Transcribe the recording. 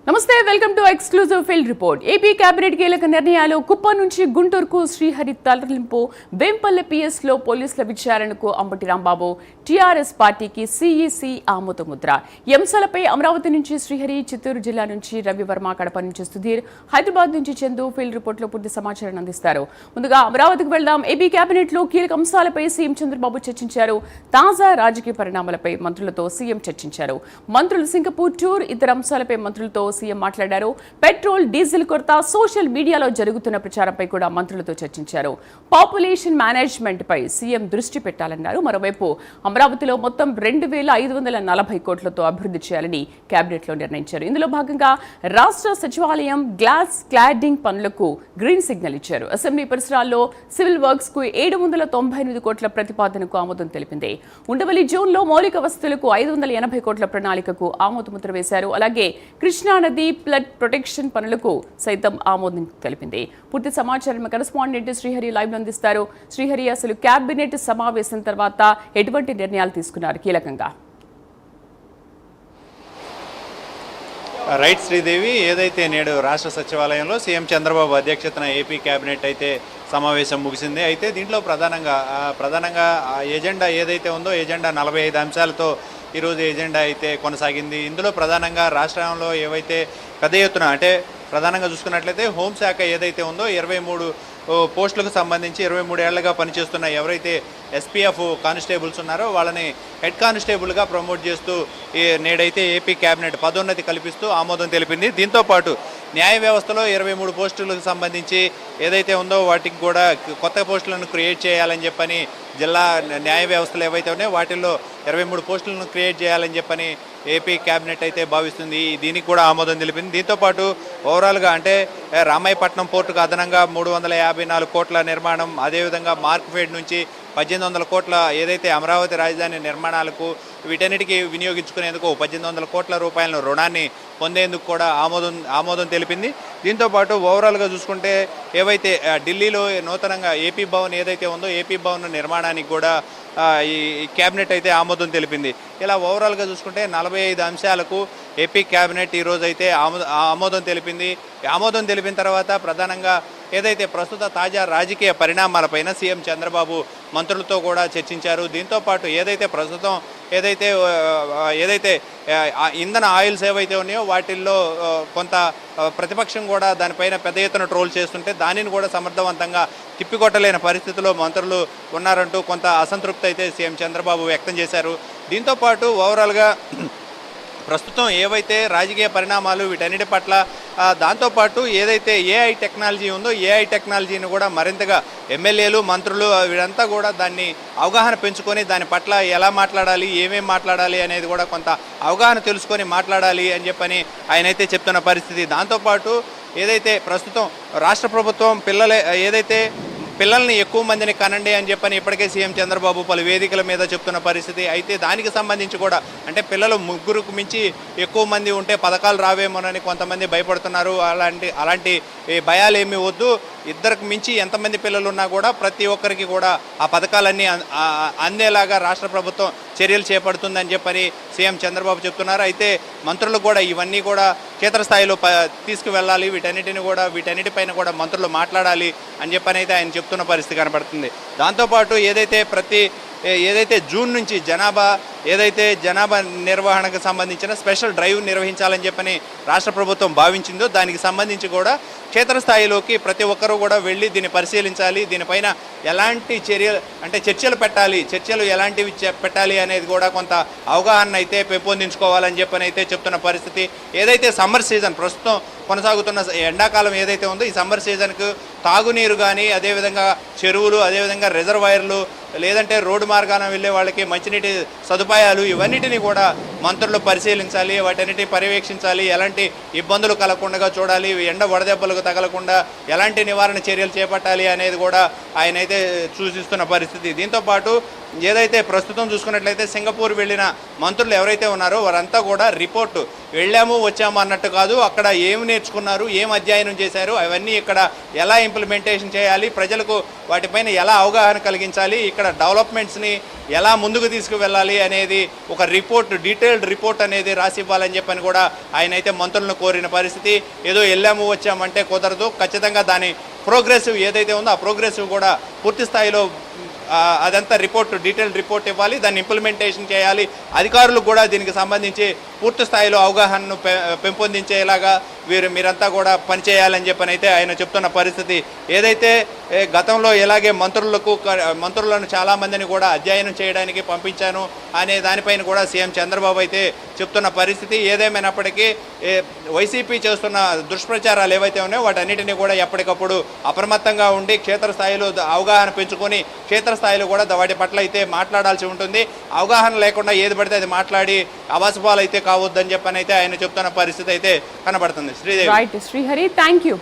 నమస్తే welcome to exclusive field report. AP cabinet కీలక నిర్ణయాలు. కుప్పం నుంచి గుంటూరుకు శ్రీహరి తరలింపు. వేంపల్లె పిఎస్ లో పోలీసుల విచారణకు అంబటి రాంబాబు. టీఆర్ఎస్ పార్టీకి సిఈసి ఆమోదముద్ర. ఈ అంశాలపై అమరావతి నుంచి శ్రీహరి, చిత్తూరు జిల్లా నుంచి రవివర్మ, కడప నుంచి సుధీర్, హైదరాబాద్ నుంచి చందు ఫీల్డ్ రిపోర్ట్ లో పూర్తి సమాచారాన్ని అందిస్తారు. ముందుగా అమరావతికి వెళ్దాం. ఏపీ కేబినెట్ లో కీలక అంశాలపై సీఎం చంద్రబాబు చర్చించారు. తాజా రాజకీయ పరిణామాలపై మంత్రులతో సీఎం చర్చించారు. మంత్రులు సింగపూర్ టూర్, ఇతర అంశాలపై మంత్రులతో సీఎం మాట్లాడారు. పెట్రోల్, డీజిల్ కొరత, సోషల్ మీడియాలో జరుగుతున్న ప్రచారంపై కూడా మంత్రులతో చర్చించారు. పాపులేషన్ మేనేజ్మెంట్ పై సీఎం దృష్టి పెట్టాలన్నారు. మరోవైపు అమరావతిలో మొత్తం 2,540 కోట్లతో అభివృద్ధి చేయాలని కేబినెట్ లో నిర్ణయించారు. ఇందులో భాగంగా రాష్ట్ర సచివాలయం గ్లాస్ క్లాడింగ్ పనులకు గ్రీన్ సిగ్నల్ ఇచ్చారు. అసెంబ్లీ పరిసరాల్లో సివిల్ వర్క్స్ కు 798 కోట్ల ప్రతిపాదనకు ఆమోదం తెలిపింది. ఉండవల్లి జోన్ లో మౌలిక వసతులకు 580 కోట్ల ప్రణాళికకు ఆమోదముద్ర వేశారు. అలాగే కృష్ణా నది ఫ్లడ్ ప్రొటెక్షన్ పనులకు సైతం ఆమోదం తెలిపింది. పూర్తి సమాచారం కరెస్పాండెంట్ శ్రీహరి లైవ్ లో అందిస్తారు. శ్రీహరి, అసలు కేబినెట్ సమావేశం తర్వాత ఎటువంటి నిర్ణయాలు తీసుకున్నారు కీలకంగా? రైట్ శ్రీదేవి, ఏదైతే నేడు రాష్ట్ర సచివాలయంలో సీఎం చంద్రబాబు అధ్యక్షతన ఏపీ కేబినెట్ అయితే సమావేశం ముగిసింది. అయితే దీంట్లో ప్రధానంగా ఎజెండా ఏదైతే ఉందో ఎజెండా 45 అంశాలతో ఈరోజు ఎజెండా అయితే కొనసాగింది. ఇందులో ప్రధానంగా రాష్ట్రంలో ఏవైతే పెద్ద ఎత్తున అంటే ప్రధానంగా చూసుకున్నట్లయితే హోంశాఖ ఏదైతే ఉందో 23 పోస్టులకు సంబంధించి 23 ఏళ్లుగా పనిచేస్తున్న ఎవరైతే ఎస్పీఎఫ్ కానిస్టేబుల్స్ ఉన్నారో వాళ్ళని హెడ్ కానిస్టేబుల్గా ప్రమోట్ చేస్తూ నేడైతే ఏపీ కేబినెట్ పదోన్నతి కల్పిస్తూ ఆమోదం తెలిపింది. దీంతోపాటు న్యాయ వ్యవస్థలో 23 పోస్టులకు సంబంధించి ఏదైతే ఉందో వాటికి కూడా కొత్త పోస్టులను క్రియేట్ చేయాలని చెప్పని జిల్లా న్యాయ వ్యవస్థలు ఏవైతే ఉన్నాయో వాటిల్లో 23 పోస్టులను క్రియేట్ చేయాలని చెప్పని ఏపీ కేబినెట్ అయితే భావిస్తుంది. దీనికి కూడా ఆమోదం తెలిపింది. దీంతోపాటు ఓవరాల్గా అంటే రామాయపట్నం పోర్టుకు అదనంగా 354 కోట్ల నిర్మాణం, అదేవిధంగా మార్క్ఫెడ్ నుంచి 1800 కోట్ల ఏదైతే అమరావతి రాజధాని నిర్మాణాలకు వీటన్నిటికీ వినియోగించుకునేందుకు 1800 కోట్ల రూపాయల రుణాన్ని పొందేందుకు కూడా ఆమోదం తెలిపింది. దీంతోపాటు ఓవరాల్గా చూసుకుంటే ఏవైతే ఢిల్లీలో నూతనంగా ఏపీ భవన్ ఏదైతే ఉందో ఏపీ భవన్ నిర్మాణానికి కూడా ఈ కేబినెట్ అయితే ఆమోదం తెలిపింది. ఇలా ఓవరాల్గా చూసుకుంటే 45 అంశాలకు ఏపీ కేబినెట్ ఈరోజు అయితే ఆమోదం తెలిపింది. ఆమోదం తెలిపిన తర్వాత ప్రధానంగా ఏదైతే ప్రస్తుత తాజా రాజకీయ పరిణామాలపైన సీఎం చంద్రబాబు మంత్రులతో కూడా చర్చించారు. దీంతోపాటు ఏదైతే ప్రస్తుతం ఏదైతే ఇంధన ఆయిల్స్ ఏవైతే ఉన్నాయో వాటిల్లో కొంత ప్రతిపక్షం కూడా దానిపైన పెద్ద ఎత్తున ట్రోల్ చేస్తుంటే దానిని కూడా సమర్థవంతంగా తిప్పికొట్టలేని పరిస్థితిలో మంత్రులు ఉన్నారంటూ కొంత అసంతృప్తి అయితే సీఎం చంద్రబాబు వ్యక్తం చేశారు. దీంతోపాటు ఓవరాల్గా ప్రస్తుతం ఏవైతే రాజకీయ పరిణామాలు వీటన్నిటి పట్ల దాంతోపాటు ఏదైతే ఏఐ టెక్నాలజీ ఉందో ఏఐ టెక్నాలజీని కూడా మరింతగా ఎమ్మెల్యేలు, మంత్రులు వీరంతా కూడా దాన్ని అవగాహన పెంచుకొని దాని పట్ల ఎలా మాట్లాడాలి, ఏమేమి మాట్లాడాలి అనేది కూడా కొంత అవగాహన తెలుసుకొని మాట్లాడాలి అని చెప్పని ఆయనైతే చెప్తున్న పరిస్థితి. దాంతోపాటు ఏదైతే ప్రస్తుతం రాష్ట్ర ప్రభుత్వం పిల్లల్ని ఎక్కువ మందిని కనండి అని చెప్పని ఇప్పటికే సీఎం చంద్రబాబు పలు వేదికల మీద చెప్తున్న పరిస్థితి. అయితే దానికి సంబంధించి కూడా అంటే పిల్లలు 3కు మించి ఎక్కువ మంది ఉంటే పథకాలు రావేమోనని కొంతమంది భయపడుతున్నారు. అలాంటి భయాలు ఏమీ వద్దు. 2కు మించి ఎంతమంది పిల్లలు ఉన్నా కూడా ప్రతి ఒక్కరికి కూడా ఆ పథకాలన్నీ అందేలాగా రాష్ట్ర ప్రభుత్వం చర్యలు చేపడుతుందని చెప్పని సీఎం చంద్రబాబు చెప్తున్నారు. అయితే మంత్రులు కూడా ఇవన్నీ కూడా క్షేత్రస్థాయిలో తీసుకువెళ్ళాలి, వీటన్నిటిపైన కూడా మంత్రులు మాట్లాడాలి అని చెప్పని అయితే ఆయన చెప్తున్న పరిస్థితి కనబడుతుంది. దాంతోపాటు ఏదైతే జూన్ నుంచి జనాభా నిర్వహణకు సంబంధించిన స్పెషల్ డ్రైవ్ నిర్వహించాలని చెప్పని రాష్ట్ర ప్రభుత్వం భావించిందో దానికి సంబంధించి కూడా క్షేత్రస్థాయిలోకి ప్రతి ఒక్కరూ కూడా వెళ్ళి దీన్ని పరిశీలించాలి, దీనిపైన ఎలాంటి చర్చలు ఎలాంటివి పెట్టాలి అనేది కూడా కొంత అవగాహన అయితే పెంపొందించుకోవాలని చెప్పని అయితే చెప్తున్న పరిస్థితి. ఏదైతే సమ్మర్ సీజన్ ప్రస్తుతం కొనసాగుతున్న ఎండాకాలం ఏదైతే ఉందో ఈ సమ్మర్ సీజన్కు తాగునీరు కానీ, అదేవిధంగా చెరువులు, అదేవిధంగా రిజర్వాయర్లు, లేదంటే రోడ్డు మార్గాన వెళ్ళే వాళ్ళకి మంచినీటి సదుపాయాలు ఇవన్నిటిని కూడా మంత్రులు పరిశీలించాలి, వాటన్నిటిని పర్యవేక్షించాలి, ఎలాంటి ఇబ్బందులు కలగకుండా చూడాలి, ఎండ వడదెబ్బలకు తగలకుండా ఎలాంటి నివారణ చర్యలు చేపట్టాలి అనేది కూడా ఆయనైతే సూచిస్తున్న పరిస్థితి. దీంతోపాటు ఏదైతే ప్రస్తుతం చూసుకున్నట్లయితే సింగపూర్ వెళ్ళిన మంత్రులు ఎవరైతే ఉన్నారో వారంతా కూడా రిపోర్టు వెళ్ళాము వచ్చాము అన్నట్టు కాదు, అక్కడ ఏం నేర్చుకున్నారు, ఏం అధ్యయనం చేశారు, అవన్నీ ఇక్కడ ఎలా ఇంప్లిమెంటేషన్ చేయాలి, ప్రజలకు వాటిపైన ఎలా అవగాహన కలిగించాలి, ఇక్కడ డెవలప్మెంట్స్ని ఎలా ముందుకు తీసుకువెళ్ళాలి అనేది ఒక రిపోర్ట్, డీటెయిల్డ్ రిపోర్ట్ అనేది రాసి ఇవ్వాలని చెప్పని కూడా ఆయన అయితే మంత్రులను కోరిన పరిస్థితి. ఏదో వెళ్ళాము వచ్చామంటే కుదరదు, ఖచ్చితంగా దాని ప్రోగ్రెసివ్ ఏదైతే ఉందో ఆ ప్రోగ్రెసివ్ కూడా పూర్తి స్థాయిలో అదంతా రిపోర్ట్, డీటెయిల్డ్ రిపోర్ట్ ఇవ్వాలి, దాన్ని ఇంప్లిమెంటేషన్ చేయాలి. అధికారులకు కూడా దీనికి సంబంధించి పూర్తి స్థాయిలో అవగాహనను పెంపొందించేలాగా మీరంతా కూడా పనిచేయాలని చెప్పని అయితే ఆయన చెప్తున్న పరిస్థితి. ఏదైతే గతంలో ఎలాగే మంత్రులను చాలామందిని కూడా అధ్యయనం చేయడానికి పంపించాను అనే దానిపైన కూడా సీఎం చంద్రబాబు అయితే చెప్తున్న పరిస్థితి. ఏదేమైనప్పటికీ వైసీపీ చేస్తున్న దుష్ప్రచారాలు ఏవైతే ఉన్నాయో వాటన్నిటినీ కూడా ఎప్పటికప్పుడు అప్రమత్తంగా ఉండి క్షేత్రస్థాయిలో అవగాహన పెంచుకొని క్షేత్రస్థాయిలో కూడా వాటి పట్ల అయితే మాట్లాడాల్సి ఉంటుంది. అవగాహన లేకుండా ఏది పడితే అది మాట్లాడి అవాసపాలు అయితే కావద్దని చెప్పని అయితే ఆయన చెప్తున్న పరిస్థితి అయితే కనబడుతుంది. Sridevi. Right Srihari, thank you.